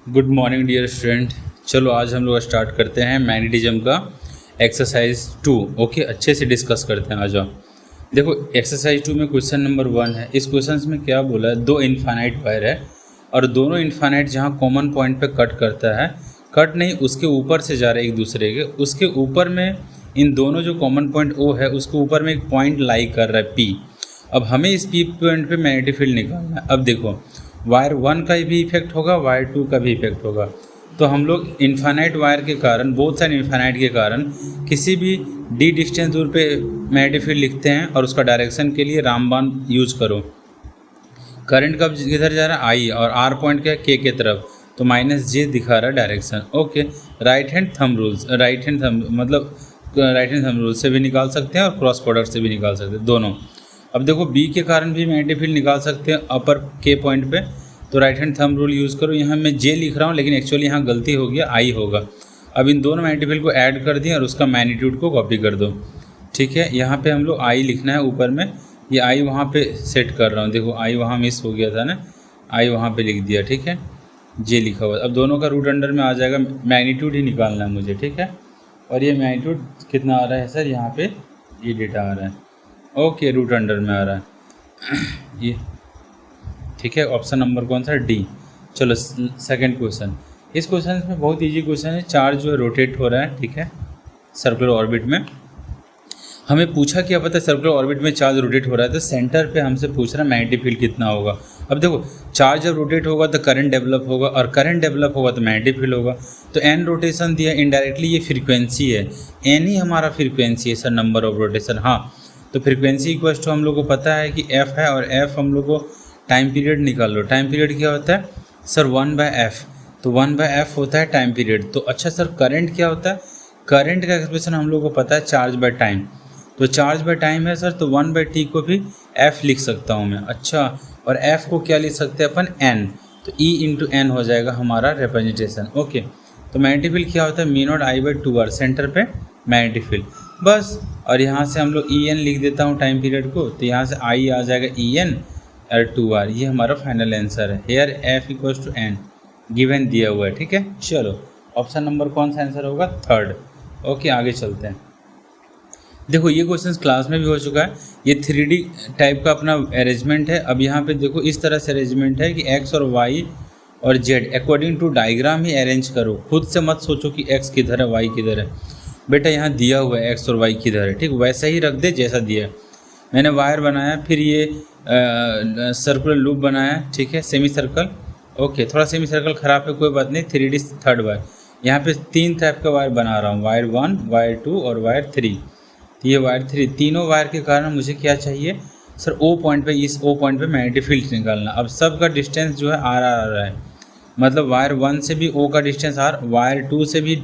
Good morning dear student. चलो आज हम लोग स्टार्ट करते हैं मैग्नेटिज्म का एक्सरसाइज 2। ओके, अच्छे से डिस्कस करते हैं। आ जाओ। देखो एक्सरसाइज 2 में क्वेश्चन नंबर 1 है। इस क्वेश्चन में क्या बोला है, दो इनफाइनाइट वायर है और दोनों इनफाइनाइट जहाँ कॉमन पॉइंट पे कट करता है, कट नहीं उसके ऊपर से जा रहे हैं एक दूसरे के, उसके ऊपर में इन दोनों जो कॉमन पॉइंट ओ है उसके ऊपर में एक पॉइंट लाई कर रहा है पी। अब हमें इस पी पॉइंट पे मैग्नेटिक फील्ड निकालना है। अब देखो वायर 1 का भी इफेक्ट होगा, वायर 2 का भी इफेक्ट होगा। तो हम लोग इन्फाइनाइट वायर के कारण, बोथ साइड इन्फाइनाइट के कारण किसी भी डी डिस्टेंस दूर पे मैग्नेटिक फील्ड लिखते हैं और उसका डायरेक्शन के लिए रामबाण यूज करो। करंट कब किधर जा रहा है, आई, और आर पॉइंट क्या है, के तरफ, तो -j दिखा रहा है direction. Okay, right hand thumb rules, right hand thumb rule से भी निकाल सकते हैं और क्रॉस प्रोडक्ट से भी निकाल सकते हैं, दोनों। अब देखो बी के कारण भी मैग्नेटिक फील्ड निकाल सकते हैं अपर के पॉइंट पे, तो right hand thumb rule use करो। यहाँ मैं जे लिख रहा हूँ लेकिन एक्चुअली यहाँ गलती हो गया, आई होगा। अब इन दोनों मैग्नेटिक फील्ड को ऐड कर दिए और उसका मैग्नीट्यूड को कॉपी कर दो। ठीक है, यहाँ पे हम लोग आई लिखना है ऊपर में, ये आई वहाँ पे सेट कर रहा हूँ। देखो आई वहाँ मिस हो गया था ना, आई वहाँ पे लिख दिया। ठीक है, जे लिखा हुआ। अब दोनों का रूट अंडर में आ जाएगा, मैग्नीट्यूड ही निकालना है मुझे। ठीक है, और ये मैग्नीट्यूड कितना आ रहा है सर, यहाँ पे ये डेटा आ रहा है। ओके, रूट अंडर में आ रहा है ये। ठीक है, ऑप्शन नंबर कौन सा, डी। चलो सेकंड क्वेश्चन। इस क्वेश्चन में बहुत इजी क्वेश्चन है। चार्ज जो है रोटेट हो रहा है, ठीक है, सर्कुलर ऑर्बिट में। हमें पूछा क्या पता है, सर्कुलर ऑर्बिट में चार्ज रोटेट हो रहा है, तो सेंटर पे हमसे पूछ रहा है मैग्नेटिक फील्ड कितना होगा। अब देखो चार्ज जब रोटेट होगा तो करंट डेवलप होगा, और करंट डेवलप होगा तो मैग्नेटिक फील्ड होगा। तो एन रोटेशन दिया, इनडायरेक्टली ये फ्रीक्वेंसी है, एन ही हमारा फ्रीक्वेंसी है सर, नंबर ऑफ रोटेशन। हाँ, तो फ्रीक्वेंसी इक्वल टू हम लोग को पता है कि एफ है, और एफ हम लोग को टाइम पीरियड निकाल लो। टाइम पीरियड क्या होता है सर, 1/f, तो 1/f होता है टाइम पीरियड। तो अच्छा सर करंट क्या होता है, करंट का एक्सप्रेशन हम लोग को पता है चार्ज बाय टाइम, तो चार्ज बाय टाइम है सर, तो 1/t को भी f लिख सकता हूँ मैं। अच्छा, और f को क्या लिख सकते हैं अपन, n, तो e इंटू एन हो जाएगा हमारा रिप्रेजेंटेशन। ओके, तो मैग्नेटिक फील्ड क्या होता है, μ0I/2r, सेंटर पे मैग्नेटिक फील्ड बस। और यहाँ से हम लोग en लिख देता हूँ टाइम पीरियड को, तो यहाँ से I आ जाएगा en और 2r, ये हमारा फाइनल आंसर है। Here f equals to n given दिया हुआ है। ठीक है, चलो ऑप्शन नंबर कौन सा आंसर होगा, थर्ड। ओके, आगे चलते हैं। देखो ये क्वेश्चन क्लास में भी हो चुका है। ये 3D टाइप का अपना अरेंजमेंट है। अब यहाँ पे देखो इस तरह से अरेंजमेंट है कि x और y और z अकॉर्डिंग टू डायग्राम ही अरेंज करो। खुद से मत सोचो कि x किधर है y किधर है, बेटा यहाँ दिया हुआ है x और y किधर है, ठीक, वैसा ही रख दे जैसा दिया है। मैंने वायर बनाया, फिर ये सर्कुलर लूप बनाया, ठीक है, सेमी सर्कल। ओके, थोड़ा सेमी सर्कल खराब है, कोई बात नहीं। 3D थर्ड वायर, यहाँ पे 3 टाइप का वायर बना रहा हूँ, वायर 1, वायर 2 और वायर 3। तो ये वायर 3, तीनों वायर के कारण मुझे क्या चाहिए सर, ओ पॉइंट पे, इस ओ पॉइंट पे मैग्नेटिक फील्ड निकालना। अब सब का डिस्टेंस जो है आर आ रहा है, मतलब वायर 1 से भी ओ का डिस्टेंस आर, वायर 2 से भी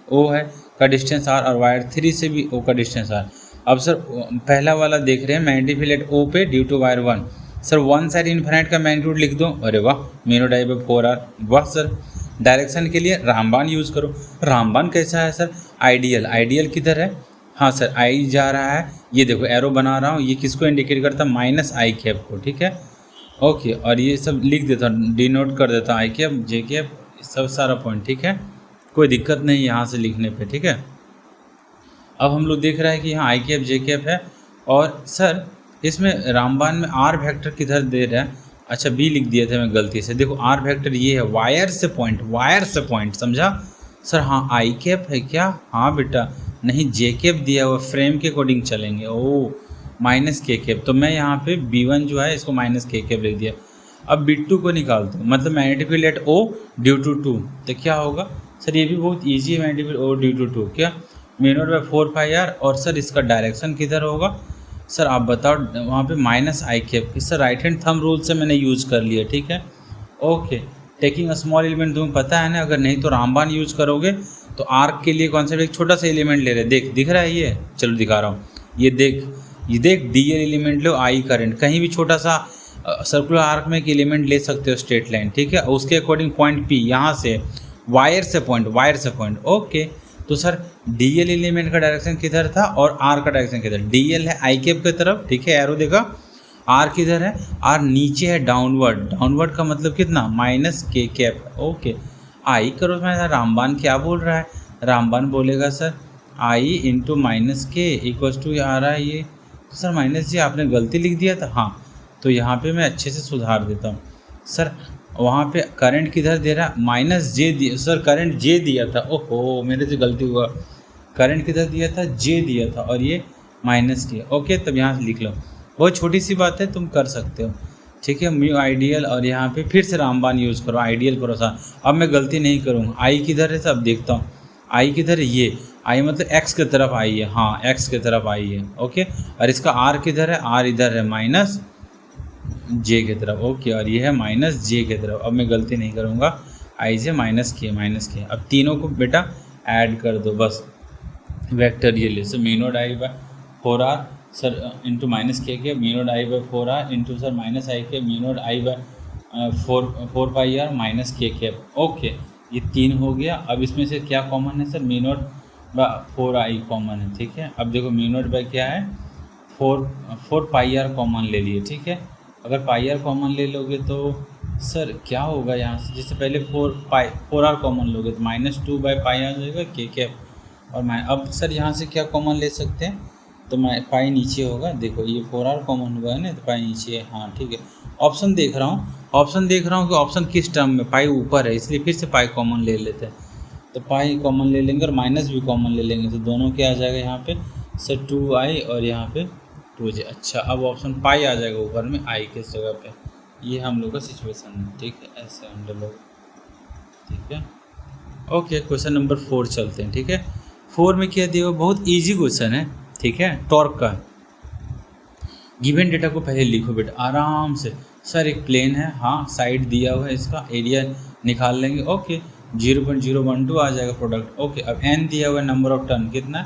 ओ है का डिस्टेंस आर, और वायर 3 से भी ओ का डिस्टेंस आर। अब सर पहला वाला देख रहे हैं मैग्नेटिक फील्ड एट ओ पे due to wire 1। Sir one side infinite का मैग्नीट्यूड लिख दो, अरे वाह, μ0I/4r, वाह सर। डायरेक्शन के लिए रामबाण यूज़ करो। रामबाण कैसा है सर, आइडियल, आइडियल किधर है, हाँ सर आई जा रहा है, ये देखो एरो बना रहा हूँ, ये किसको इंडिकेट करता है, -i को। ठीक है, ओके, और ये सब लिख देता हूँ, डिनोट कर देता हूँ, i, j, सब सारा पॉइंट। ठीक है, कोई दिक्कत नहीं यहाँ से लिखने पे। ठीक है, अब हम लोग देख रहे हैं कि यहाँ i, j है, और सर इसमें रामबाण में r वेक्टर किधर दे रहा है, अच्छा b लिख दिए थे मैं गलती से। देखो r वेक्टर ये है, वायर से पॉइंट, वायर से पॉइंट, समझा सर। हाँ i है क्या, हाँ बेटा, नहीं j दिया हुआ, फ्रेम के अकॉर्डिंग चलेंगे। ओ -k, तो मैं यहाँ पे b1 जो है इसको -k लिख दिया। अब b2 को निकाल दो, मतलब magnetic field at o due to 2, तो क्या होगा सर, ये भी बहुत ईजी है, magnetic field o due to 2 क्या, μ0/4πr, और सर इसका डायरेक्शन किधर होगा सर, आप बताओ, वहाँ पे -i। Sir right hand thumb rule से मैंने यूज़ कर लिया। ठीक है, okay, taking a small element तुम्हें पता है ना, अगर नहीं तो रामबाण यूज़ करोगे। तो आर्क के लिए कॉन्सेप्ट एक छोटा सा एलिमेंट ले रहे, देख दिख रहा है ये, चलो दिखा रहा हूँ, ये देख DL element low, I current, कहीं भी छोटा सा सर्कुलर आर्क में एक एलिमेंट ले सकते हो, स्ट्रेट लाइन, ठीक है, उसके अकॉर्डिंग पॉइंट P, यहाँ से वायर से पॉइंट, वायर से पॉइंट। ओके, तो सर DL एलिमेंट का डायरेक्शन किधर था और R का डायरेक्शन किधर, DL है i की तरफ, ठीक है, एरो देखा, R किधर है, R नीचे है, डाउनवर्ड, डाउनवर्ड का मतलब कितना, -k। ओके, आई करो, मैं रामबान क्या बोल रहा है, रामबान बोलेगा सर आई इंटू माइनस के इक्वल्स टू आ रहा है ये, तो सर माइनस जी आपने गलती लिख दिया था। हाँ, तो यहाँ पे मैं अच्छे से सुधार देता हूँ सर। वहाँ पे करंट किधर दे रहा है, माइनस जे दिया सर, करंट जे दिया था, ओहो मेरे से गलती हुआ, करंट किधर दिया था, जे दिया था, और ये माइनस किया। ओके, तब यहाँ से लिख लो, बहुत छोटी सी बात है, तुम कर सकते हो, ठीक है। म्यू आइडियल, और यहाँ पे फिर से रामबान यूज़ करो, आइडियल करो सर। अब मैं गलती नहीं करूँगा। आई किधर है सब देखता हूँ, आई किधर है, ये आई मतलब एक्स की तरफ आई है, हाँ एक्स की तरफ आई है। ओके, और इसका आर किधर है, आर इधर है माइनस जे की तरफ। ओके, और ये है माइनस जे की तरफ। अब मैं गलती नहीं करूँगा, आई जे माइनस किए माइनस किए। अब तीनों को बेटा ऐड कर दो बस, वेक्टर ये ले, sir mu I by 4r sir into minus k mu I by 4r इंटू sir minus I k mu I by 4 pi r minus k. Okay, ये 3 हो गया। अब इसमें से क्या कॉमन है sir, mu naught by 4i common है, ठीक है। अब देखो म्यू नोट बाय क्या है, 4 पाई आर कॉमन ले लिए, ठीक है। अगर पाई आर कॉमन ले लोगे तो सर क्या होगा यहाँ से, जैसे पहले 4r कॉमन लोगे तो -2 बाई पाई आ जाएगा के। और मैं अब सर यहाँ से क्या कॉमन ले सकते हैं, तो मैं पाई नीचे होगा, देखो ये 4r कॉमन हुआ है ना, तो पाई नीचे है, हाँ ठीक है। ऑप्शन देख रहा हूँ कि ऑप्शन किस टर्म में, पाई ऊपर है, इसलिए फिर से पाई कॉमन ले लेते हैं। तो पाई कॉमन ले लेंगे और माइनस भी कॉमन ले लेंगे, तो दोनों क्या आ जाएगा यहाँ पे सर 2i और यहाँ पे 2j। अच्छा, अब ऑप्शन पाई आ जाएगा ऊपर में आई के जगह पे। ये हम लोग का सिचुएशन है, ठीक है, ऐसे हम लोग, ठीक है। ओके, क्वेश्चन नंबर 4 चलते हैं, ठीक है। 4 में क्या दिया हुआ, बहुत इजी क्वेश्चन है, ठीक है, टॉर्क का। गिवन डेटा को पहले लिखो बेटा आराम से। सर एक प्लेन है, हाँ साइड दिया हुआ है, इसका एरिया निकाल लेंगे। ओके, 0.012 आ जाएगा प्रोडक्ट। ओके, अब n दिया हुआ है, नंबर ऑफ टर्न कितना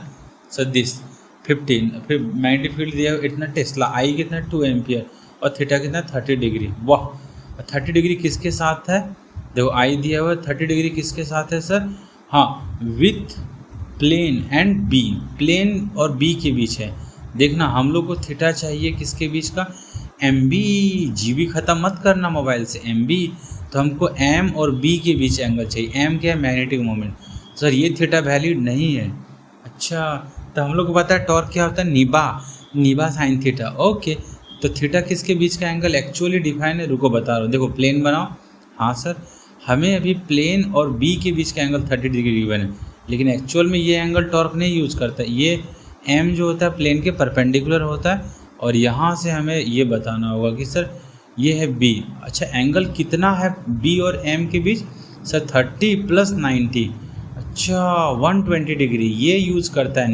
सर दिस 15, फिर मैग्नेटिक फील्ड दिया हुआ इतना टेस्ला, आई कितना 2 एम्पियर, और थीटा कितना 30 डिग्री। वाह, 30 डिग्री किसके साथ है, देखो आई दिया हुआ है, 30 डिग्री किसके साथ है सर, हाँ with plane and B, plane और बी के बीच है। देखना हम लोग को थीटा चाहिए किसके बीच का, एम बी, जी बी ख़त्म मत करना मोबाइल से, एम बी, तो हमको एम और बी के बीच एंगल चाहिए। एम क्या है, मैग्नेटिक मोमेंट, सर ये थीटा वैलिड नहीं है। अच्छा, तो हम लोग को पता है टॉर्क क्या होता है, निबा साइन थीटा। ओके, तो थीटा किसके बीच का एंगल एक्चुअली डिफाइन है, रुको बता रहा हूँ, देखो प्लेन बनाओ, हाँ सर हमें अभी प्लेन और बी के बीच का एंगल 30 डिग्री गिवन है, लेकिन एक्चुअल में ये एंगल टॉर्क नहीं यूज़ करता है। ये एम जो होता है प्लेन के परपेंडिकुलर होता है, और यहाँ से हमें ये बताना होगा कि सर ये है बी। अच्छा, एंगल कितना है बी और एम के बीच, सर 30 + 90, अच्छा 120 डिग्री। ये यूज़ करता है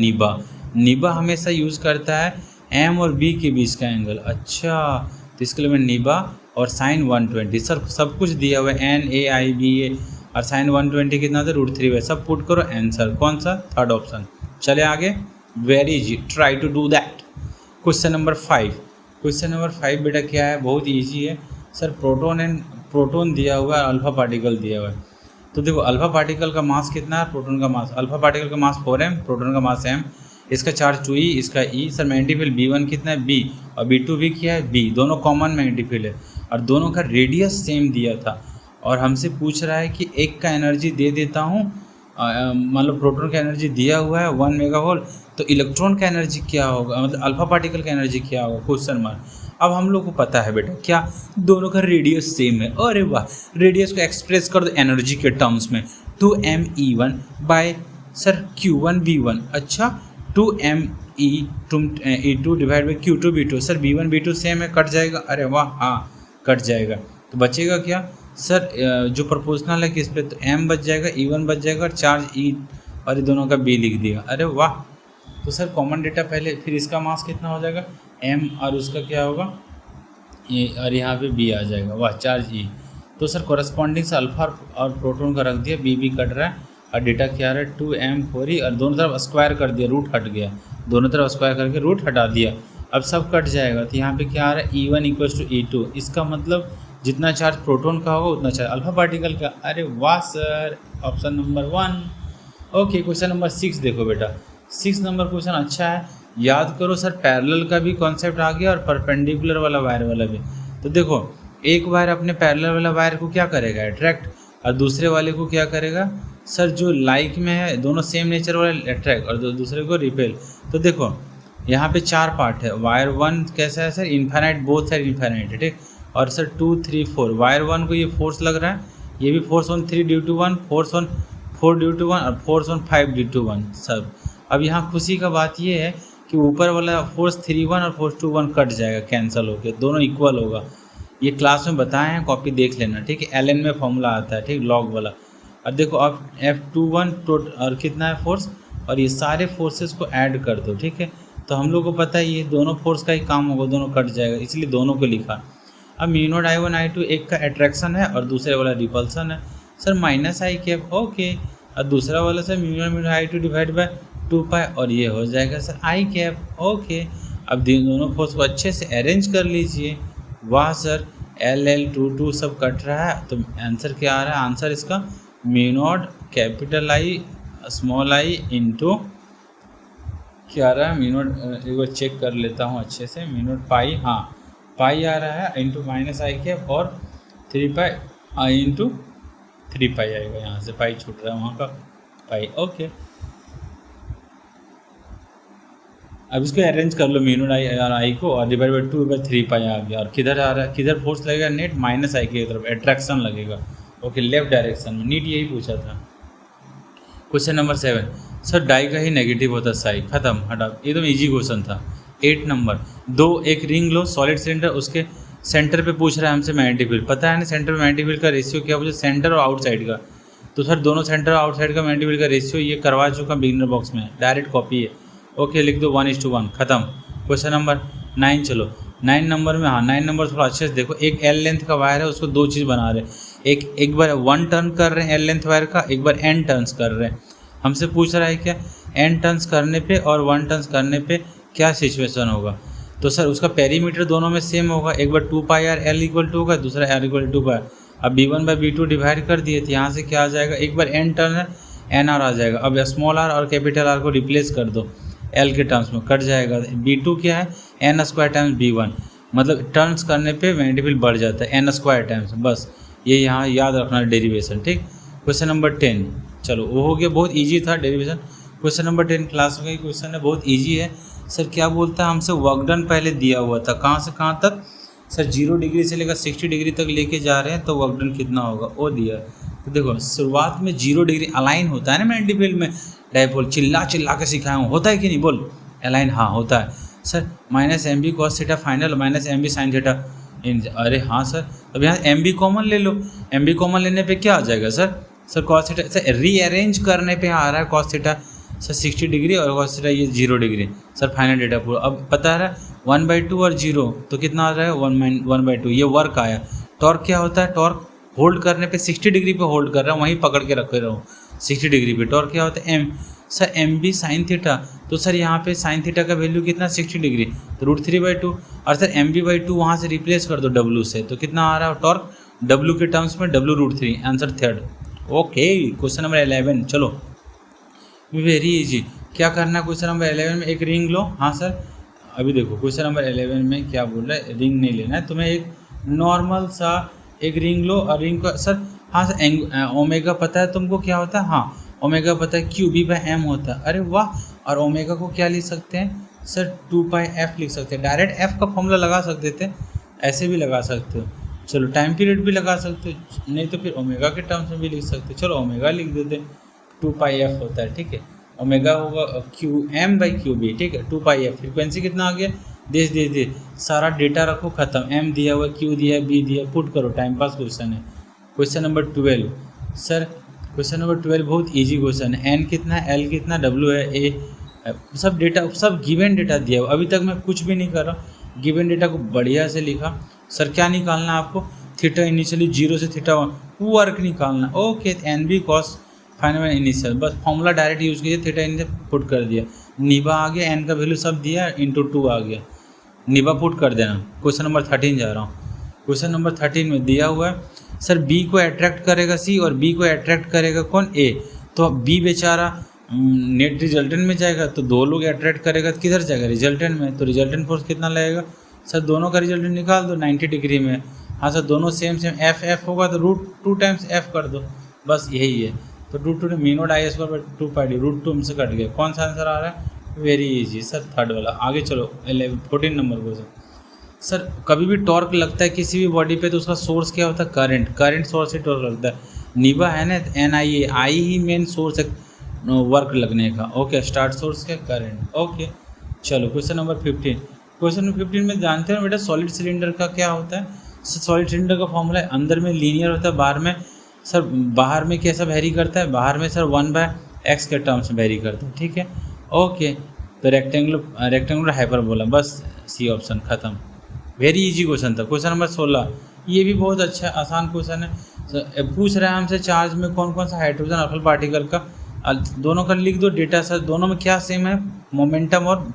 निबा हमेशा यूज़ करता है एम और बी के बीच का एंगल। अच्छा, तो इसके लिए मैं निबा और साइन 120, सर सब कुछ दिया हुआ है, एन ए आई बी ए, और साइन 120 कितना था √3 है, सब पुट करो आंसर कौन सा, थर्ड ऑप्शन। चले आगे, very easy, try to do that. Question number 5, question number 5 बेटा क्या है, बहुत इजी है सर। प्रोटोन दिया हुआ है, अल्फा पार्टिकल दिया हुआ है। तो देखो अल्फा पार्टिकल का मास कितना है, प्रोटोन का मास, अल्फा पार्टिकल का मास 4m, प्रोटोन का मास m, इसका चार्ज 2e, इसका e। Sir magnetic field B1 कितना है B, और B2 भी क्या है B, दोनों कॉमन मैग्नेटिक फील्ड है, और दोनों का रेडियस सेम दिया था। और हमसे पूछ रहा है कि एक का एनर्जी दे देता हूँ, मतलब प्रोटॉन का एनर्जी दिया हुआ है 1 मेगावोल्ट, तो इलेक्ट्रॉन का एनर्जी क्या होगा, मतलब अल्फा पार्टिकल का एनर्जी क्या होगा, क्वेश्चन मार्क। अब हम लोग को पता है बेटा क्या, दोनों का रेडियस सेम है। अरे वाह, रेडियस को एक्सप्रेस कर दो एनर्जी के टर्म्स में, 2m(E1) बाय सर q1b1। अच्छा, 2m(E2) divide by q2b2। Sir b1 b2 same है, कट जाएगा, अरे वाह हाँ कट जाएगा, तो बचेगा क्या सर, जो प्रोपोर्शनल है किस पे, तो m बच जाएगा, E1 बच जाएगा, और चार्ज E और ये दोनों का b लिख दिया। अरे वाह, तो सर कॉमन डेटा पहले, फिर इसका मास कितना हो जाएगा m, और उसका क्या होगा और यहाँ पे b आ जाएगा, वाह चार्ज E। तो सर कॉरस्पॉन्डिंग से अल्फा और प्रोटॉन का रख दिया, b कट रहा है, और डेटा क्या आ रहा है 2m4e, और दोनों तरफ स्क्वायर कर दिया, रूट हट गया, दोनों तरफ स्क्वायर करके रूट हटा दिया, अब सब कट जाएगा। तो यहाँ पे क्या आ रहा है E1 = E2, इसका मतलब जितना चार्ज प्रोटॉन का होगा उतना चार्ज अल्फा पार्टिकल का। अरे वाह sir, option number 1। Okay, question number 6 देखो बेटा, 6 नंबर क्वेश्चन अच्छा है, याद करो सर, पैरेलल का भी कॉन्सेप्ट आ गया और परपेंडिकुलर वाला वायर वाला भी। तो देखो एक वायर अपने पैरेलल वाला वायर को क्या करेगा, अट्रैक्ट, और दूसरे वाले को क्या करेगा सर, जो लाइक में है दोनों सेम नेचर वाले अट्रैक्ट और दूसरे को रिपेल। तो देखो यहाँ पे 4 पार्ट है। वायर 1 कैसा है sir, infinite, both side infinite है, ठीक। और सर 2 3 4 वायर 1 को ये फोर्स लग रहा है, ये भी force on 3 due to 1, force on 4 due to 1 और फोर्स ऑन 5 ड्यू टू 1 सब। अब यहाँ खुशी का बात ये है कि ऊपर वाला फोर्स 3 1 और फोर्स 2 1 कट जाएगा, कैंसिल होकर दोनों इक्वल होगा। ये क्लास में बताए हैं, कॉपी देख लेना, ठीक है। एल में फॉर्मूला आता है, ठीक, लॉग वाला। अब देखो अब F21 टोटल और कितना है फोर्स, और ये सारे फोर्सेस को ऐड कर दो, ठीक है। तो हम लोग को पता है ये दोनों फोर्स का ही काम होगा, दोनों कट जाएगा, इसलिए दोनों को लिखा। अब म्यू0 I1 I2 एक का अट्रैक्शन है और दूसरे वाला रिपल्सन है सर, माइनस आई कैप, ओके। और दूसरा वाला सर म्यू0 I2 डिवाइड बाय 2 पाई और ये हो जाएगा सर आई कैप, ओके। अब दोनों फोर्स को अच्छे से अरेंज कर लीजिए। वाह सर, L 2 सब कट रहा है, तो आंसर क्या आ रहा है, आंसर इसका म्यू0 capital I small I into क्या आ रहा है, म्यू0 एक बार चेक कर लेता हूँ अच्छे से, म्यू0 पाई, हाँ पाई आ रहा है इंटू माइनस आई कैप और 3 पाई आई इंटू 3 पाई आएगा, यहाँ से पाई छूट रहा है वहाँ का पाई, ओके। अब इसको अरेंज कर लो म्यू0 आई और आई को, और डिवाइड बाई 2 बाई 3 पाई आ गया। और किधर आ रहा है, किधर फोर्स लगेगा, नेट माइनस आई की तरफ अट्रैक्शन लगेगा, ओके, लेफ्ट डायरेक्शन में। नीट यही पूछा था। क्वेश्चन नंबर 7 सर, डाई का ही नेगेटिव होता है साई, खत्म, हटा, एकदम इजी क्वेश्चन था। 8 नंबर, एक रिंग लो सॉलिड सिलेंडर, उसके सेंटर पे पूछ रहा है हमसे मैग्नेटिक फील्ड, पता है ना सेंटर मैग्नेटिक फील्ड का रेशियो क्या पूछा, सेंटर और आउटसाइड का। तो सर दोनों सेंटर और आउटसाइड का मैग्नेटिक फील्ड का रेशियो ये करवा चुका बिगिनर बॉक्स में, डायरेक्ट कॉपी है, ओके, लिख दो 1:1, खत्म। क्वेश्चन नंबर 9 चलो, 9 नंबर में, हाँ 9 नंबर थोड़ा अच्छे से देखो। एक एल लेंथ का वायर है, उसको 2 चीज़ बना रहे हैं, एक बार 1 टर्न कर रहे हैं एल लेंथ वायर का, एक बार n टर्न्स कर रहे हैं। हमसे पूछ रहा है क्या, n टर्न्स करने पे और 1 टर्न्स करने पे क्या सिचुएशन होगा। तो सर उसका पेरीमीटर दोनों में सेम होगा, एक बार 2 पाई आर एल इक्वल टू होगा, दूसरा r इक्वल टू 2 पाई। अब b1 बाई b2 डिवाइड कर दिए, तो यहाँ से क्या आ जाएगा, एक बार n टर्न है एन आर आ जाएगा। अब स्मॉल r और कैपिटल R को रिप्लेस कर दो l के टर्म्स में, कट जाएगा। b2 क्या है, n स्क्वायर टाइम्स b1, मतलब टर्न्स करने पे मैग्नेटिक फील्ड बढ़ जाता है n स्क्वायर टाइम्स, बस ये यहाँ याद रखना डेरिवेशन, ठीक। क्वेश्चन नंबर 10 चलो, वो हो गया, बहुत इजी था डेरिवेशन। क्वेश्चन नंबर 10 क्लास का क्वेश्चन है, बहुत इजी है। सर क्या बोलता है हमसे, वर्क डन पहले दिया हुआ था, कहाँ से कहाँ तक सर, 0 डिग्री से लेकर 60 डिग्री तक लेके जा रहे हैं, तो वर्क डन कितना होगा वो दिया। तो देखो शुरुआत में 0 डिग्री अलाइन होता है ना मैग्नेटिक फील्ड में, डायपोल चिल्ला के सिखाया हूँ, होता है कि नहीं, बोल अलाइन, हाँ होता है sir. Minus M B cos theta final minus M B sine theta, अरे हाँ सर। अब यहाँ एम बी कॉमन ले लो, एम बी कॉमन लेने पे क्या आ जाएगा sir cos theta, sir rearrange करने पे आ रहा है कॉस थीटा सर 60 डिग्री और कॉस थीटा ये 0 डिग्री सर, फाइनल डेटा पूरा। अब पता है 1/2 और 0 तो कितना आ रहा है 1/2, ये वर्क आया। टॉर्क क्या होता है, टॉर्क होल्ड करने पे 60 डिग्री पे होल्ड कर रहा हूँ, वहीं पकड़ के रखे रहो 60 डिग्री पे। टॉर्क क्या होता है M, sir M B sine theta, तो सर यहाँ पे साइन थीटा का वैल्यू कितना 60 डिग्री, तो √3/2। और सर एम बी बाई 2 वहाँ से रिप्लेस कर दो W से, तो कितना आ रहा है टॉर्क W के टर्म्स में W√3, answer 3rd। Okay question number 11 चलो, वेरी इजी। क्या करना है क्वेश्चन नंबर 11 में, एक रिंग लो। हाँ सर अभी देखो क्वेश्चन नंबर 11 में क्या बोल रहा है, रिंग नहीं लेना है तुम्हें, एक नॉर्मल सा एक रिंग लो। और रिंग का सर, हाँ सर ओमेगा पता है तुमको क्या होता है, हाँ ओमेगा पता है Q/m होता है, अरे वाह। और ओमेगा को क्या लिख सकते हैं सर 2πf लिख सकते हैं, डायरेक्ट f का फॉर्मूला लगा सकते थे, ऐसे भी लगा सकते हो। चलो टाइम पीरियड भी लगा सकते हो, नहीं तो फिर ओमेगा के टर्म्स में भी लिख सकते हो। चलो ओमेगा लिख देते, 2πf होता है, ठीक है। ओमेगा होगा Qm/Qb, ठीक है, 2πf। फ्रीक्वेंसी कितना आ गया, दे सारा डेटा रखो, खत्म। m दिया हुआ, Q दिया है, B दिया, पुट करो, टाइम पास क्वेश्चन है। Question number 12 sir, question number 12 बहुत इजी क्वेश्चन है। n कितना है, l कितना, w है, a, सब डेटा, सब गिवन डेटा दिया हुआ। अभी तक मैं कुछ भी नहीं कर रहा, गिवन डेटा को बढ़िया से लिखा। सर क्या निकालना है आपको, थीटा इनिशियली 0 से थीटा 1 वर्क निकालना, okay. N B cos final initial, बस फॉर्मूला डायरेक्ट यूज़ कीजिए, थीटा इनिशियल पुट कर दिया, निबा आ गया, एन का वैल्यू सब दिया, इंटू 2 आ गया, निबा पुट कर देना। क्वेश्चन नंबर 13 जा रहा हूँ। क्वेश्चन नंबर 13 में दिया हुआ है सर, बी को अट्रैक्ट करेगा सी और बी को अट्रैक्ट करेगा कौन, ए। तो बी बेचारा नेट रिजल्टेंट में जाएगा, तो 2 लोग अट्रैक्ट करेगा तो किधर जाएगा, रिजल्टेंट में। तो रिजल्टेंट फोर्स कितना लगेगा सर, दोनों का रिजल्टेंट निकाल दो 90 डिग्री में। हाँ सर दोनों सेम सेम, एफ एफ होगा तो रूट 2 टाइम्स एफ कर दो, बस यही है। तो रूट 2 मी नोट आई स्क्वायर 2 पाई डी, रूट 2 हमसे कट गया। कौन सा आंसर आ रहा है? वेरी इजी सर, थर्ड वाला। आगे चलो 14 नंबर क्वेश्चन। सर कभी भी टॉर्क लगता है किसी भी बॉडी पे तो उसका सोर्स क्या होता है? करंट, करंट सोर्स से टॉर्क लगता है। नीवा है ना, एन आई ए, आई ही मेन सोर्स है वर्क लगने का। ओके, स्टार्ट सोर्स क्या? करंट। ओके चलो क्वेश्चन नंबर 15। क्वेश्चन नंबर 15 में जानते हो बेटा सॉलिड सिलेंडर का क्या होता है? सॉलिड सिलेंडर का फॉर्मूला है, अंदर में लीनियर होता है, बाहर में सर, बाहर में कैसा वेरी करता है? बाहर में सर 1/x के टर्म्स में वेरी करता है, ठीक है। ओके तो रेक्टेंगुलर हाइपरबोला, बस सी ऑप्शन खत्म। वेरी इजी क्वेश्चन था। क्वेश्चन नंबर 16, ये भी बहुत अच्छा आसान क्वेश्चन है। पूछ रहा है हमसे चार्ज में कौन कौन सा हाइड्रोजन अल्फा पार्टिकल का, दोनों का लिख दो डेटा। सर दोनों में क्या सेम है? मोमेंटम और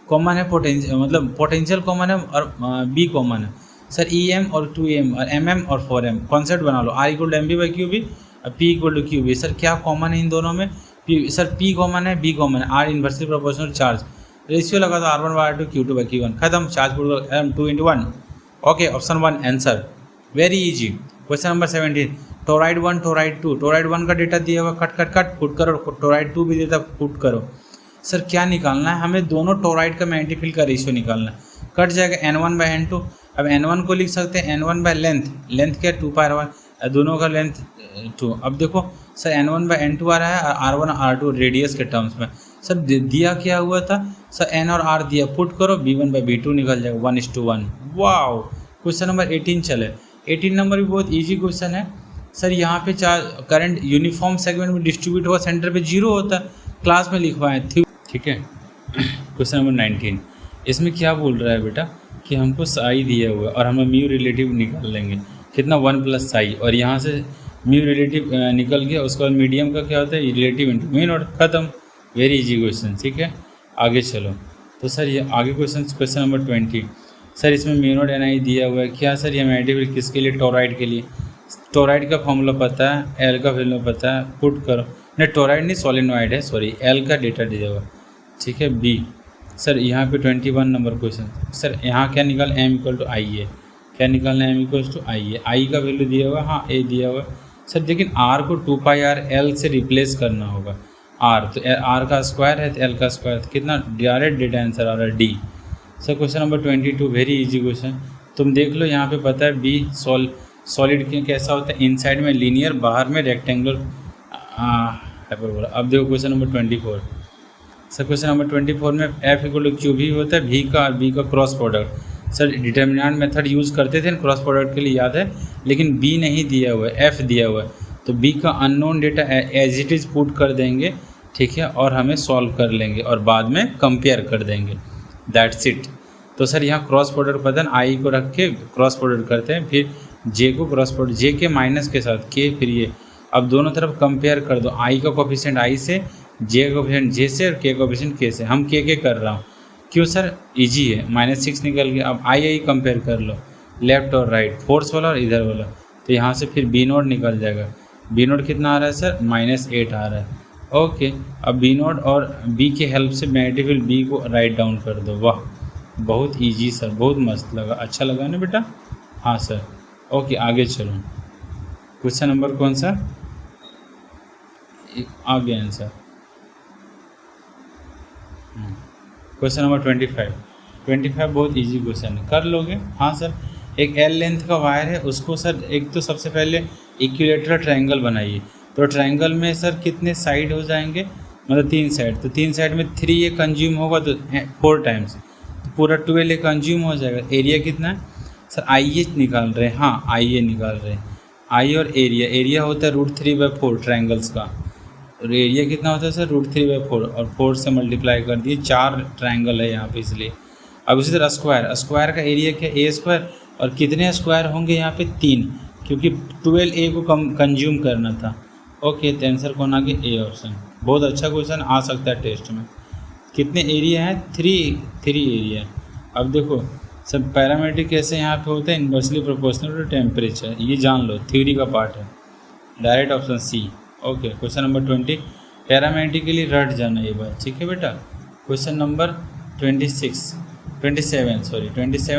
कॉमन है, पोटेंशियल मतलब पोटेंशियल कॉमन है और बी कॉमन है। सर EM और 2M और MM और 4M कॉन्सेप्ट बना लो। R = mv/qb और P = qb। सर क्या कॉमन है इन दोनों में? सर P कॉमन है, B कॉमन है, R inversely proportional charge, ratio लगा दो R1/R2 Q2/Q1, खत्म। Charge 2 × 1। Okay option 1 answer, very easy. Question number 17, toroid 1 toroid 2, toroid 1 का डेटा दिया हुआ, कट कट कट पुट करो, टोराइड 2 भी देता, पुट करो। सर क्या निकालना है हमें? दोनों टोराइड का मैग्नेटिक फील्ड का रेशियो निकालना है। कट जाएगा N1/N2। अब N1 को लिख सकते हैं N1/लेंथ, लेंथ क्या? 2πr1, दोनों का लेंथ 2। अब देखो सर N1/N2 आ रहा है और R1 R2 रेडियस के टर्म्स में। सर दिया क्या हुआ था? सर N और R दिया, पुट करो, B1/B2 निकल जाएगा 1:1। वाओ। क्वेश्चन नंबर 18 चले। 18 नंबर भी बहुत ईजी क्वेश्चन है। सर यहाँ पे करंट यूनिफॉर्म सेगमेंट में डिस्ट्रीब्यूट हुआ, सेंटर पे 0 होता है, क्लास में लिखवाएं, ठीक है। क्वेश्चन नंबर 19, इसमें क्या बोल रहा है बेटा कि हमको साई दिया हुआ है और हमें म्यू रिलेटिव निकाल लेंगे, कितना 1 + साई, और यहाँ से म्यू रिलेटिव निकल गया। उसके बाद मीडियम का क्या होता है? रिलेटिव इंटू म्यू नॉट, खत्म। वेरी इजी क्वेश्चन, ठीक है। आगे चलो। तो सर ये आगे क्वेश्चन नंबर 20। सर इसमें म्यू नॉट NI दिया हुआ है, क्या सर ये मैग्नेटिक फील्ड किसके लिए? टोराइड के लिए। टोराइड का फॉर्मूला पता है, L का फॉर्मूला पता है, पुट करो। नहीं टोराइड नहीं, सोलेनोइड है, सॉरी, L का डेटा दिया हुआ, ठीक है। B सर यहाँ पे 21 नंबर क्वेश्चन। सर यहाँ क्या निकाल? M = IA, क्या निकालना है? M = IA। I का वैल्यू दिया हुआ, हाँ A दिया हुआ। सर लेकिन R को 2πrL से रिप्लेस करना होगा। R तो R का स्क्वायर है तो L का स्क्वायर, तो कितना? डायरेक्ट डेटा आंसर आ रहा है D। Sir question number 22, very easy question, तुम देख लो यहाँ पे पता है B सॉलिड कैसा होता है? इनसाइड में लीनियर, बाहर में रेक्टेंगुलर हाइपरबोला। अब देखो question number 24। Sir question number 24 में F = Q भी होता है, V का और B का cross product. Sir determinant method use करते थे क्रॉस प्रोडक्ट के लिए, याद है, लेकिन B नहीं दिया हुआ है, F दिया हुआ है। तो B का unknown data as it is put कर देंगे, ठीक है, और हमें सॉल्व कर लेंगे और बाद में कंपेयर कर देंगे, दैट्स इट। तो सर यहाँ क्रॉस प्रोडक्ट पता है, I को रख के क्रॉस प्रोडक्ट करते हैं, फिर J को क्रॉस प्रोडक्ट, J के माइनस के साथ K, फिर ये। अब दोनों तरफ कंपेयर कर दो, I का कोफिशिएंट I से, J का कोफिशिएंट J से और K का कोफिशिएंट K से। हम K कर रहा हूँ, क्यों सर? इजी है, -6 निकल गया। अब I कंपेयर कर लो, लेफ्ट और राइट, फोर्स वाला और इधर वाला, तो यहाँ से फिर B0 निकल जाएगा। B0 कितना आ रहा है सर? -8 आ रहा है। ओके, अब B0 और B के हेल्प से मैग्नेटिक फील्ड B को राइट डाउन कर दो। वाह, बहुत ईजी सर, बहुत मस्त लगा, अच्छा लगा ना बेटा? हाँ सर। ओके आगे चलो। क्वेश्चन नंबर कौन सा? आगे आंसर क्वेश्चन नंबर 25 बहुत इजी क्वेश्चन है, कर लोगे? हाँ सर। एक L लेंथ का वायर है, उसको सर एक तो सबसे पहले इक्विलेटरल ट्रायंगल बनाइए। तो ट्रायंगल में सर कितने साइड हो जाएंगे? मतलब 3 साइड, तो 3 साइड में 3 ये कंज्यूम होगा तो 4 टाइम्स, तो पूरा 12 कंज्यूम हो जाएगा। एरिया कितना है सर? IA निकाल रहे हैं, हाँ IA निकाल रहे हैं। I और एरिया होता है √3/4 ट्रायंगल्स का, और एरिया कितना होता है सर? √3/4, और 4 से मल्टीप्लाई कर दिए, 4 ट्रायंगल है यहाँ पे इसलिए। अब इसी तरह स्क्वायर का एरिया क्या? A², और कितने स्क्वायर होंगे यहाँ पे? 3, क्योंकि 12A को कंज्यूम करना था। ओके, तो आंसर कौन आ गया? A option. बहुत अच्छा क्वेश्चन आ सकता है टेस्ट में। कितने एरिया है? 3 एरिया। अब देखो सब पैरामीट्रिक कैसे यहाँ पे होते हैं? इन्वर्सली प्रोपोर्शनल टू टेम्परेचर, ये जान लो, थ्योरी का पार्ट है। Direct option C। Okay, question number 20, parametric के लिए रट जाना ये बात, ठीक है बेटा। क्वेश्चन नंबर 27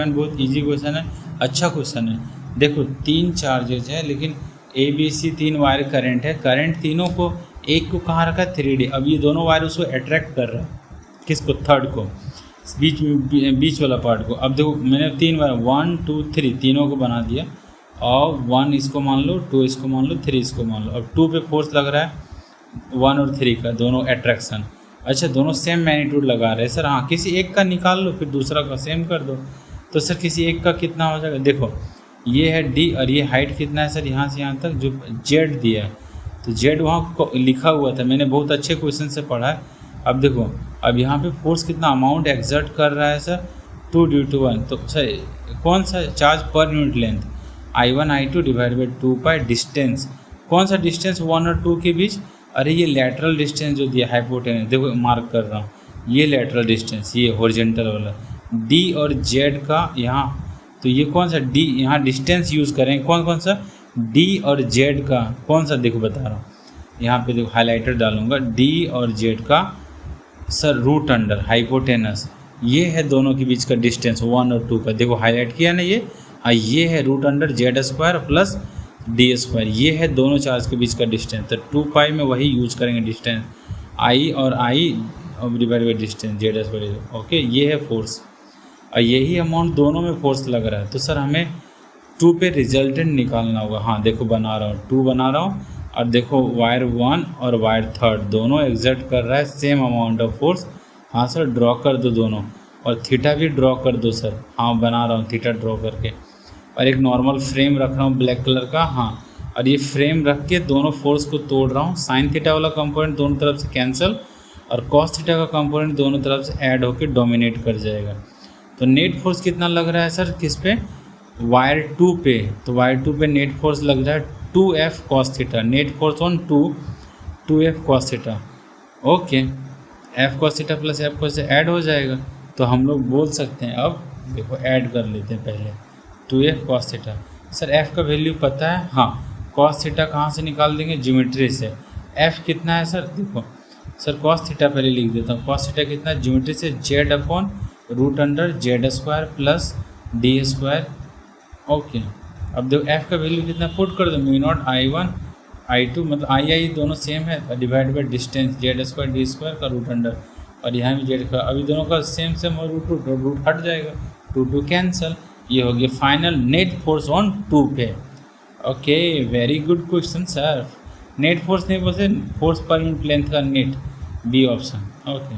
बहुत इजी क्वेश्चन है, अच्छा क्वेश्चन है। देखो 3 चार्जेज है, लेकिन A B C 3 wire current है, करंट तीनों को, एक को कहाँ रखा है 3D, अब ये दोनों वायर उसको अट्रैक्ट कर रहा है, किसको, थर्ड को, बीच वाला पार्ट को। अब देखो मैंने 3 वायर 1 2 3 तीनों को बना दिया, और 1 इसको मान लो, 2 इसको मान लो, 3 इसको मान लो। अब 2 पे फोर्स लग रहा है 1 और 3 का, दोनों अट्रैक्शन। अच्छा दोनों सेम मैग्नीट्यूड लगा रहे हैं सर, हाँ किसी एक का निकाल लो, फिर दूसरा का सेम कर दो। तो सर किसी एक का कितना हो जाएगा, देखो ये है D और ये हाइट कितना है सर, यहाँ से यहाँ तक जो Z दिया है, तो Z वहाँ लिखा हुआ था, मैंने बहुत अच्छे क्वेश्चन से पढ़ा है। अब देखो अब यहाँ पे फोर्स कितना अमाउंट एक्सर्ट कर रहा है सर, 2/1, तो सर कौन सा charge per unit length, I1 I2 divide by 2 pi distance, कौन सा डिस्टेंस 1 और 2 के बीच, अरे ये लेटरल डिस्टेंस जो दिया हाइपोटेनस, देखो मार्क कर रहा हूँ, ये लेटरल डिस्टेंस, ये हॉरिजॉन्टल वाला D और Z का यहाँ, तो ये कौन सा D, यहाँ डिस्टेंस यूज़ करें कौन कौन सा, D और Z का कौन सा, देखो बता रहा हूँ, यहाँ पे देखो हाइलाइटर डालूंगा, D और Z का सर रूट अंडर हाइपोटेनस, ये है दोनों के बीच का डिस्टेंस 1 और 2 का, देखो हाईलाइट किया ना ये, हाँ ये है root under Z² plus D², ये है दोनों चार्ज के बीच का डिस्टेंस। तो 2 पाई में वही यूज करेंगे डिस्टेंस, I और I divide by distance Z², okay ये है फोर्स, और यही अमाउंट दोनों में फोर्स लग रहा है। तो सर हमें 2 पे रिजल्टेंट निकालना होगा, हाँ देखो बना रहा हूँ, 2 बना रहा हूँ, और देखो वायर 1 और वायर 3 दोनों एग्जर्ट कर रहा है सेम अमाउंट ऑफ फोर्स, हाँ सर ड्रॉ कर दो दोनों, और थीटा भी ड्रॉ कर दो सर, हाँ बना रहा हूँ थीटा ड्रॉ करके, और एक नॉर्मल फ्रेम रख रहा हूँ ब्लैक कलर का, हाँ और ये फ्रेम रख के दोनों फोर्स को तोड़ रहा हूँ, साइन थीटा वाला कंपोनेंट दोनों तरफ से कैंसिल, और कॉस थीटा का कंपोनेंट दोनों तरफ से ऐड होकर डोमिनेट कर जाएगा। तो नेट फोर्स कितना लग रहा है सर, किस पे, वायर 2 पे, तो वायर 2 पे नेट फोर्स लग रहा है 2F cos theta, net force on 2F cos theta, okay F cos theta plus F cos से ऐड हो जाएगा, तो हम लोग बोल सकते हैं, अब देखो ऐड कर लेते हैं पहले 2F cos theta, sir F का वैल्यू पता है, हाँ cos थीटा कहाँ से निकाल देंगे, ज्योमेट्री से, F कितना है सर, देखो सर cos थीटा पहले लिख देता हूँ, cos थीटा कितना है, ज्योमेट्री से Z/√Z² प्लस D², ओके। अब देखो F का वैल्यू कितना पुट कर दो, μ0 I1 I2, मतलब I दोनों सेम है, divide by distance Z² D² का रूट अंडर, और यहाँ भी Z का, अभी दोनों का सेम और रूट हट जाएगा, 2 कैंसल, ये हो गया फाइनल नेट फोर्स ऑन 2 पे, okay very good question sir, net force नहीं बोलते, फोर्स पर यूनिट लेंथ का नेट, बी ऑप्शन, ओके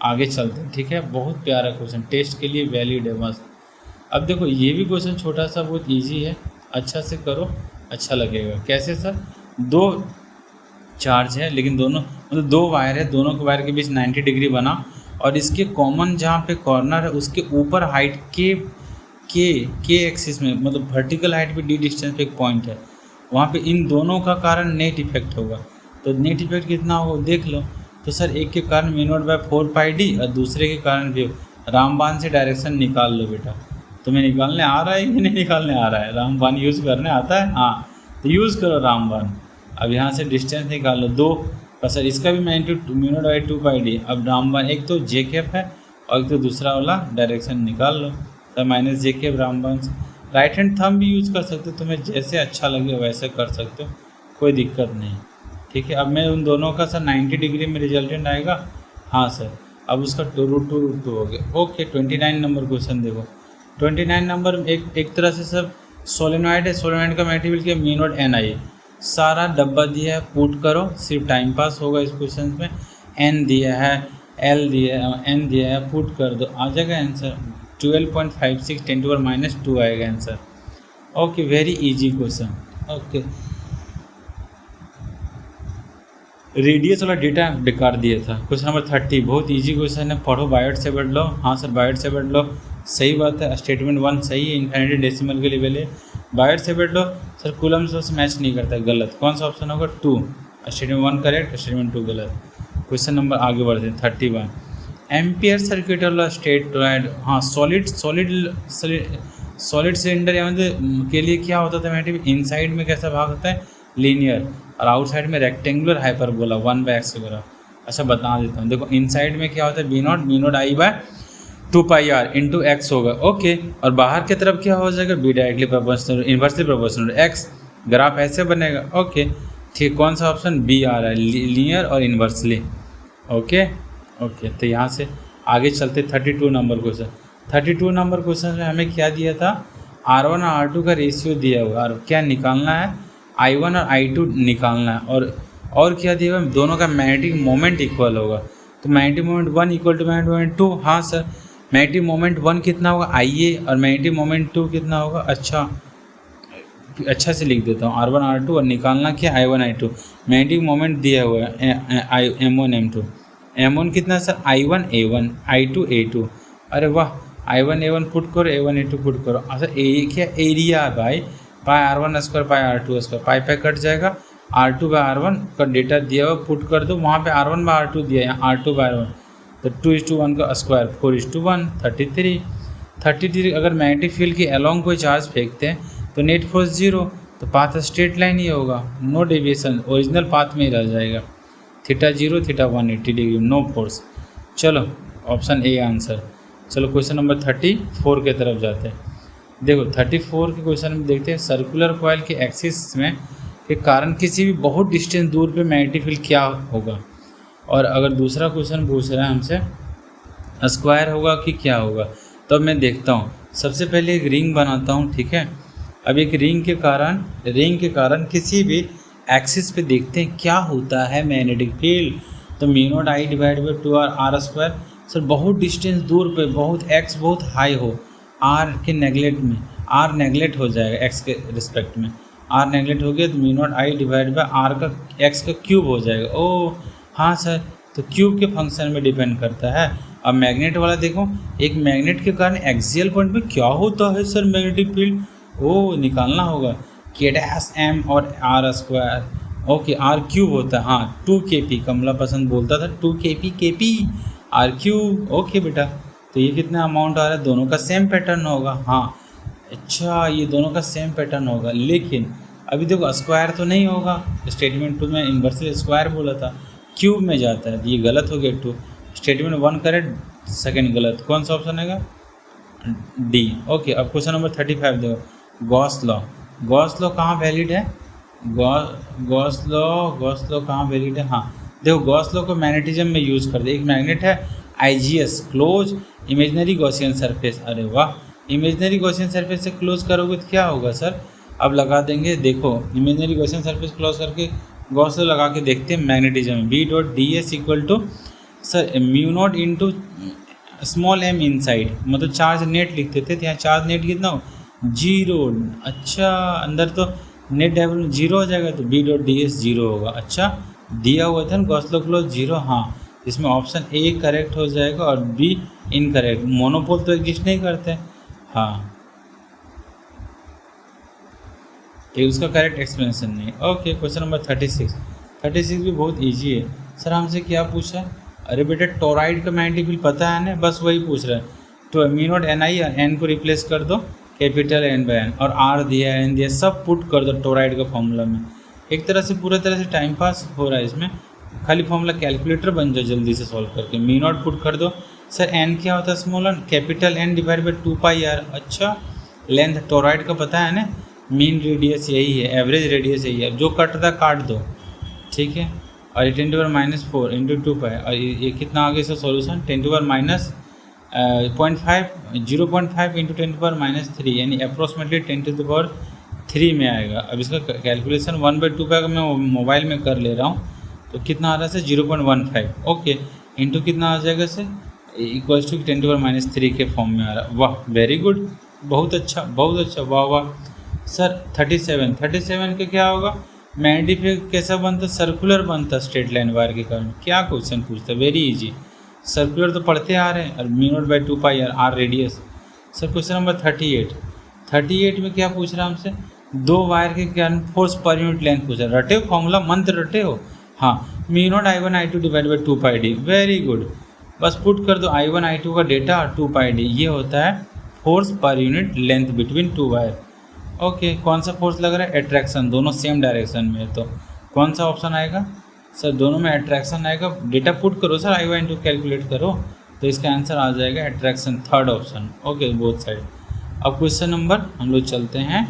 आगे चलते हैं, ठीक है, बहुत प्यारा क्वेश्चन, टेस्ट के लिए वैलिड है मस्त। अब देखो ये भी क्वेश्चन छोटा सा बहुत इजी है, अच्छा से करो अच्छा लगेगा। कैसे सर, 2 चार्ज है लेकिन दोनों मतलब 2 वायर है, दोनों के वायर के बीच 90 डिग्री बना, और इसके कॉमन जहाँ पे कॉर्नर है उसके ऊपर हाइट के एक्सिस में, मतलब वर्टिकल हाइट पे D डिस्टेंस पे एक पॉइंट है, वहाँ पे इन दोनों का कारण नेट इफेक्ट होगा। तो नेट इफेक्ट कितना हो देख लो, तो सर एक के कारण μ0/4 पाई d, और दूसरे के कारण भी, रामबान से डायरेक्शन निकाल लो बेटा, तुम्हें निकालने आ रहा है कि नहीं निकालने आ रहा है, रामबान यूज़ करने आता है, हाँ तो यूज़ करो रामबान। अब यहाँ से डिस्टेंस निकाल लो 2, और सर इसका भी μ0/2 पाई d, अब रामबान एक तो जे कैप है और एक तो दूसरा वाला डायरेक्शन निकाल लो, सर माइनस जे कैप रामबान से, राइट हैंड थंब भी यूज़ कर सकते हो, तुम्हें जैसे अच्छा लगे वैसे कर सकते हो, कोई दिक्कत नहीं, ठीक है। अब मैं उन दोनों का सर 90 डिग्री में रिजल्टेंट आएगा, हाँ सर, अब उसका √2 हो गया, ओके। 29 नंबर क्वेश्चन देखो, 29 नंबर एक तरह से सब सोलेनॉइड है, सोलेनॉइड का मटेरियल क्या μ0 Ni, सारा डब्बा दिया है, पुट करो, सिर्फ टाइम पास होगा इस क्वेश्चन में, N दिया है, L दिया है, N दिया है, पुट कर दो, आ जाएगा आंसर 12.56 × 10⁻² आएगा answer, okay very easy question, okay. Radius वाला डेटा बेकार दिया था, क्वेश्चन नंबर 30 बहुत इजी क्वेश्चन है, पढ़ो बायोट से बढ़ लो, हाँ सर बायोट से बढ़ लो, सही बात है, स्टेटमेंट 1 सही है, इन्फिनिटी डेसिमल के लेवल है, बायोट से बढ़ लो, सर कूलम्ब से मैच नहीं करता है, गलत, कौन सा ऑप्शन होगा 2, स्टेटमेंट 1 करेक्ट, स्टेटमेंट 2 गलत। क्वेश्चन नंबर आगे बढ़ते हैं 31, एम्पियर सर्किट वाला स्टेटमेंट, हाँ सॉलिड सिलेंडर यहाँ के लिए क्या होता था मैटर, इनसाइड में कैसा भाग होता है लीनियर, और आउटसाइड में रेक्टेंगुलर हाइपरबोला 1/x वगैरह। अच्छा बता देता हूँ, देखो इनसाइड में क्या होता है b0 I/, 2πr into x होगा। ओके, और बाहर की तरफ क्या हो जाएगा, be directly proportional inversely proportional x, graph ऐसे बनेगा। ओके ठीक, कौन सा ऑप्शन बी आ रहा है, लीनियर और इन्वर्सली। ओके ओके, तो यहाँ से आगे चलते 32 नंबर क्वेश्चन। 32 नंबर क्वेश्चन में हमें क्या दिया था, R1 और R2 का रेशियो दिया हुआ और क्या निकालना है, I1 और I2 निकालना है। और क्या दिया हुआ, दोनों का मैग्नेटिक मोमेंट इक्वल होगा। तो magnetic moment 1 equal to magnetic moment 2। हाँ सर, मैग्नेटिक मोमेंट 1 कितना होगा IA और मैग्नेटिक मोमेंट 2 कितना होगा। अच्छा से लिख देता हूँ, R1 R2 और निकालना क्या I1 I2। मैग्नेटिक मोमेंट दिया हुआ है M1 M2। M1 कितना sir, I1 A1 I2 A2। अरे वाह, I1 A1 पुट करो, A1 A2 पुट करो। अच्छा ए क्या एरिया है भाई, pi R1 square pi R2 square, pi pi cut जाएगा, R2 बाई R1 का डेटा दिया हुआ पुट कर दो, वहाँ पे R1 बाई R2 दिया है, यहाँ R2 बाई R1, तो 2:1 का स्क्वायर 4:1 33। अगर मैग्नेटिक फील्ड के अलॉन्ग कोई चार्ज फेंकते हैं तो नेट फोर्स 0, तो पाथ स्ट्रेट लाइन ही होगा, नो डेविएशन, ओरिजिनल पाथ में ही रह जाएगा। Theta 0 theta 180 degree, no force. चलो ऑप्शन ए आंसर। चलो क्वेश्चन नंबर 34 के तरफ जाते हैं। देखो 34 के क्वेश्चन में देखते हैं, सर्कुलर कॉइल के एक्सिस में के कारण किसी भी बहुत डिस्टेंस दूर पे मैग्नेटिक फील्ड क्या होगा। और अगर दूसरा क्वेश्चन पूछ रहा है हमसे स्क्वायर होगा कि क्या होगा, तो अब मैं देखता हूँ। सबसे पहले एक रिंग बनाता हूँ, ठीक है। अब एक रिंग के कारण किसी भी एक्सिस पे देखते हैं क्या होता है मैग्नेटिक फील्ड। तो म्यू0 I divide by 2r r square. Sir बहुत डिस्टेंस दूर पे, बहुत एक्स बहुत हाई हो, आर के नेगलेक्ट में, आर नेगलेक्ट हो जाएगा एक्स के रिस्पेक्ट में, आर नेगलेक्ट हो गया तो म्यू0 I डिवाइड बाई आर का एक्स का क्यूब हो जाएगा। ओ हाँ सर, तो क्यूब के फंक्शन में डिपेंड करता है। अब मैग्नेट वाला देखो, एक मैग्नेट के कारण एक्सियल पॉइंट में क्या होता है सर मैग्नेटिक फील्ड, वो निकालना होगा, K' M और R square. Okay, R cube होता है, हाँ 2kp, कमला पसंद बोलता था 2kp आर क्यूब। ओके बेटा, तो ये कितना अमाउंट आ रहा है, दोनों का सेम पैटर्न होगा। हाँ अच्छा, ये दोनों का सेम पैटर्न होगा, लेकिन अभी देखो स्क्वायर तो नहीं होगा, स्टेटमेंट 2 में इन्वर्सली स्क्वायर बोला था, क्यूब में जाता है, ये गलत हो गया 2। स्टेटमेंट 1 करेक्ट, सेकंड गलत, कौन सा ऑप्शन आएगा, डी। ओके, अब क्वेश्चन नंबर 35 देखो, गॉस लॉ कहाँ वैलिड है, गॉस लॉ कहाँ वैलिड है। हाँ देखो, गॉस लॉ को मैग्नेटिज्म में यूज़ कर दे। एक मैग्नेट है IGS, close imaginary Gaussian surface. अरे वाह, इमेजिनरी गॉसियन सरफेस से क्लोज करोगे तो क्या होगा सर, अब लगा देंगे। देखो इमेजिनरी गॉसियन सरफेस क्लोज करके गॉस लॉ लगा के देखते हैं मैग्नेटिज्म में। B.ds इक्वल टू सर म्यू0 इंटू स्मॉल m इनसाइड, मतलब चार्ज नेट लिखते थे, तो यहाँ चार्ज नेट कितना हो 0। अच्छा, अंदर तो नेट डाइवर्जेंस 0 हो जाएगा, तो B.ds 0 होगा। अच्छा, दिया हुआ था ना गॉस लॉ क्लोज 0, हाँ, इसमें ऑप्शन ए करेक्ट हो जाएगा और बी इनकरेक्ट, मोनोपोल तो एग्जिस्ट नहीं करते। हाँ ये उसका करेक्ट एक्सप्लेनेशन नहीं। ओके, क्वेश्चन नंबर 36 भी बहुत इजी है। सर हमसे क्या पूछा, अरे बेटा टोराइड का मैग्नेटिक फील्ड पता है ना, बस वही पूछ रहा है। तो म्यू0 Ni, एन को रिप्लेस कर दो कैपिटल N बाई N, और आर दिया है, एन दिया, सब पुट कर दो टोराइड का फॉर्मूला में। एक तरह से पूरे तरह से टाइम पास हो रहा है इसमें, खाली फॉर्मूला कैलकुलेटर बन जाओ जल्दी से सॉल्व करके। म्यू0 पुट कर दो। सर एन क्या होता है, small N, capital N divide by 2πr। अच्छा, लेंथ टोराइड का पता है ना, मीन रेडियस यही है, एवरेज रेडियस यही है, जो कट रहा काट दो, ठीक है। और ये 10⁻⁴ इंटू 2π, और ये कितना आगे से सॉल्यूशन 0.5 इंटू 10⁻³ यानी अप्रोक्सीमेटली 10⁻³ में आएगा। अब इसका कैलकुलेशन 1/2π का मैं मोबाइल में कर ले रहा हूँ, तो कितना आ रहा है सर 0.15। ओके, इंटू कितना आ जाएगा सर, इक्वल्स टू 10⁻³ के फॉर्म में आ रहा है। वाह वेरी गुड, बहुत अच्छा, वाह वाह। सर 37 का क्या होगा, मैग्नेटिक फील्ड कैसा बनता, सर्कुलर बनता स्ट्रेट लाइन वायर के कारण। क्या क्वेश्चन पूछता, वेरी इजी, सर्कुलर तो पढ़ते आ रहे हैं, और म्यू0/2πr, r radius. Sir question number 38 में क्या पूछ रहा है हमसे, दो वायर के कारण फोर्स पर यूनिट लेंथ पूछ रहा है। रटे हो फॉर्मूला, मंत्र रटे हो, हाँ म्यू0 I1 I2 divide by 2πd, very good. बस पुट कर दो I1 I2 का डेटा और 2πd, ये होता है force per unit length between two wire. Okay, कौन सा फोर्स लग रहा है, अट्रैक्शन, दोनों सेम डायरेक्शन में है, तो कौन सा ऑप्शन आएगा सर, दोनों में अट्रैक्शन आएगा। डेटा पुट करो सर, I1 I2 कैलकुलेट करो, तो इसका आंसर आ जाएगा attraction, third option. Okay, both side. अब क्वेश्चन नंबर हम लोग चलते हैं,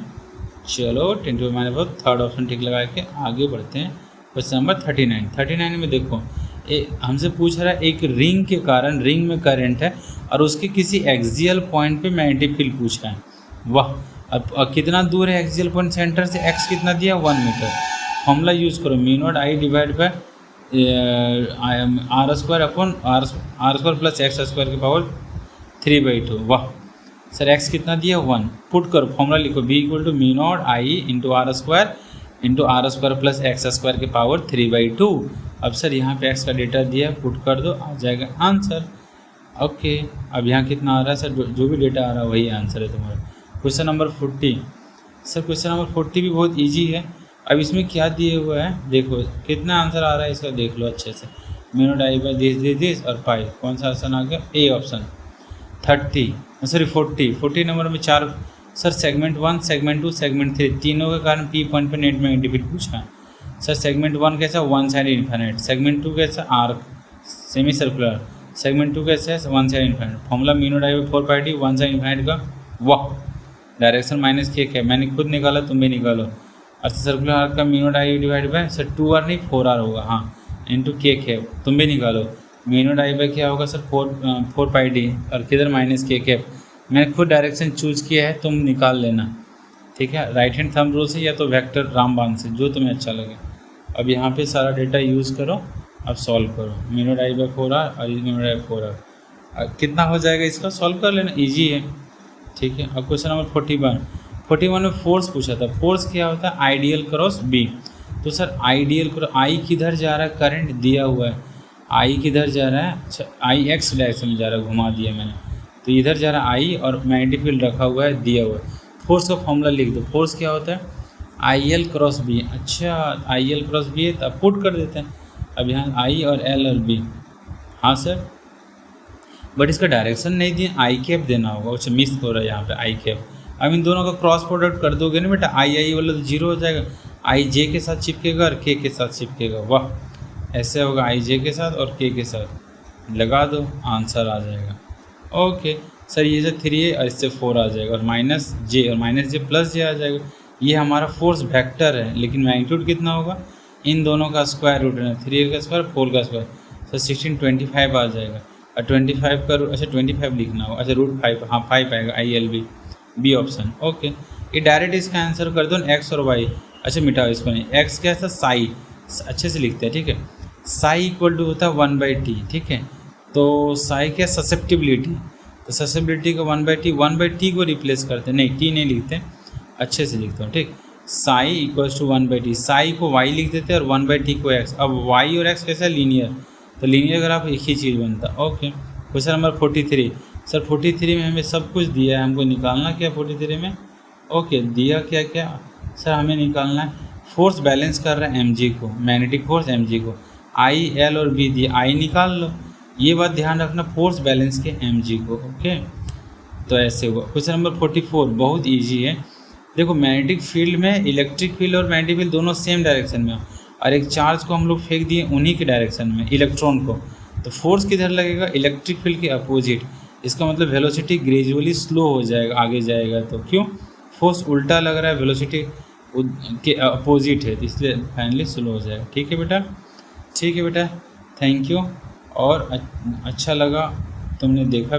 चलो 10⁻4 थर्ड ऑप्शन ठीक लगा के आगे बढ़ते हैं। क्वेश्चन नंबर 39 में देखो हमसे पूछ रहा है एक रिंग के कारण, रिंग में करंट है और उसके किसी एक्सियल पॉइंट पे मैग्नेटिक फील्ड पूछा है। वाह, अब कितना दूर है एक्सियल पॉइंट सेंटर से, एक्स कितना दिया 1 मीटर। फॉर्मूला यूज़ करो, μ0 I divide by r² upon r² plus x² की पावर 3/2। वाह सर, x कितना दिया 1, पुट करो, फॉर्मूला लिखो b = μ0 I into r² plus x² की पावर 3/2। अब सर यहाँ पे x का डेटा दिया है, पुट कर दो, आ जाएगा आंसर। ओके, अब यहाँ कितना आ रहा है सर, जो भी डेटा आ रहा है वही आंसर है तुम्हारा। Question number 40। Sir question number 40 भी बहुत इजी है। अब इसमें क्या दिए हुआ है, देखो कितना आंसर आ रहा है इसका, देख लो अच्छे से। μ0 I बाय दिस और पाई, कौन सा ऑप्शन आ गया, ए ऑप्शन। 40 नंबर में 4 सर सेगमेंट 1, सेगमेंट 2, सेगमेंट 3 तीनों के कारण पी पॉइंट पर नेट मैग्नेटिक फील्ड पूछा है। सर सेगमेंट 1 कैसा, वन साइड इन्फिनिट, सेगमेंट 2 कैसा आर्क सेमी सर्कुलर, सेगमेंट 2 कैसा है one side infinite. Formula μ0 I by 4πd one side infinite का। वाह, डायरेक्शन माइनस के है, मैंने खुद निकाला, तुम भी निकालो। अर्थ सर्कुलर आर्क का μ0 I divide by sir 2r नहीं 4r होगा, हाँ, इंटू के, तुम भी निकालो। μ0 I बाय क्या होगा सर 4πd और किधर माइनस के। मैंने खुद डायरेक्शन चूज किया है, तुम निकाल लेना, ठीक है। राइट हैंड थंब रूल से या तो वेक्टर रामबाण से, जो तुम्हें अच्छा लगे। अब यहाँ पे सारा डेटा यूज़ करो, अब सॉल्व करो। μ0 I बाय 4r और μ0 I बाय 4r कितना हो जाएगा, इसका सॉल्व कर लेना, ईजी है, ठीक है। अब क्वेश्चन नंबर 41 में फोर्स पूछा था। फोर्स क्या होता है, आइडियल क्रॉस बी। तो सर आइडियल क्रॉस आई किधर जा रहा है, करंट दिया हुआ है, आई किधर जा रहा है, अच्छा आई एक्स डायरेक्शन में जा रहा है, घुमा दिया मैंने, तो इधर जा रहा है आई और मैग्नेटिक फील्ड रखा हुआ है, दिया हुआ है। फोर्स का फॉर्मूला लिख दो, फोर्स क्या होता है आई एल क्रॉस बी। अच्छा आई एल क्रॉस बी है तो अब पुट कर देते हैं। अब यहाँ आई और एल और बी, हाँ सर, बट इसका डायरेक्शन नहीं दिया, आई कैप देना होगा, अच्छा मिस हो रहा है यहाँ पे आई कैप। अब इन दोनों का क्रॉस प्रोडक्ट कर दोगे ना बेटा, आई वाला तो जीरो हो जाएगा, आई जे के साथ चिपकेगा और के साथ चिपकेगा। वाह, ऐसे होगा आई जे के साथ और के साथ, लगा दो, आंसर आ जाएगा। ओके सर, ये से 3 है और इससे 4 आ जाएगा और माइनस जे और माइनस जे प्लस जे आ जाएगा। ये हमारा फोर्स वेक्टर है, लेकिन मैग्नीट्यूड कितना होगा, इन दोनों का स्क्वायर रूट है, 3 का स्क्वायर 4 का स्क्वायर, सर 16 25 आ जाएगा। और 25 का अच्छा 25 लिखना होगा, अच्छा √5, हाँ 5 आएगा, ILB बी ऑप्शन। ओके, ये डायरेक्ट इसका आंसर कर दो, एक्स और वाई, अच्छा मिटाओ इसको नहीं, एक्स क्या है साई, अच्छे से लिखते हैं, ठीक है। साई इक्वल टू होता है 1/t, ठीक है। तो साई क्या, ससेप्टिबिलिटी, तो ससेप्टिबिलिटी को 1/t को रिप्लेस करते हैं, नहीं टी नहीं लिखते, अच्छे से लिखता हूँ, ठीक। Sai equals to 1/t, Sai को वाई लिख देते हैं और 1/t को एक्स। अब वाई और एक्स कैसा है, लीनियर, तो लीनियर ग्राफ एक ही चीज़ बनता। Okay, question number 43। सर 43 में हमें सब कुछ दिया है, हमको निकालना क्या 43 में। ओके, दिया क्या क्या सर, हमें निकालना है फोर्स बैलेंस कर रहा है mg को, मैग्नेटिक फोर्स mg को, आई एल और बी दिया, आई निकाल लो, ये बात ध्यान रखना, फोर्स बैलेंस के mg को। ओके, तो ऐसे हुआ। क्वेश्चन नंबर 44 बहुत ईजी है। देखो मैग्नेटिक फील्ड में इलेक्ट्रिक फील्ड और मैग्नेटिक फील्ड दोनों सेम डायरेक्शन में, और एक चार्ज को हम लोग फेंक दिए उन्हीं के डायरेक्शन में, इलेक्ट्रॉन को, तो फोर्स किधर लगेगा, इलेक्ट्रिक फील्ड के अपोजिट। इसका मतलब वेलोसिटी ग्रेजुअली स्लो हो जाएगा, आगे जाएगा, तो क्यों, फोर्स उल्टा लग रहा है, वेलोसिटी के अपोजिट है, इसलिए फाइनली स्लो हो जाएगा। ठीक है बेटा, ठीक है बेटा, थैंक यू। और अच्छा लगा तुमने देखा।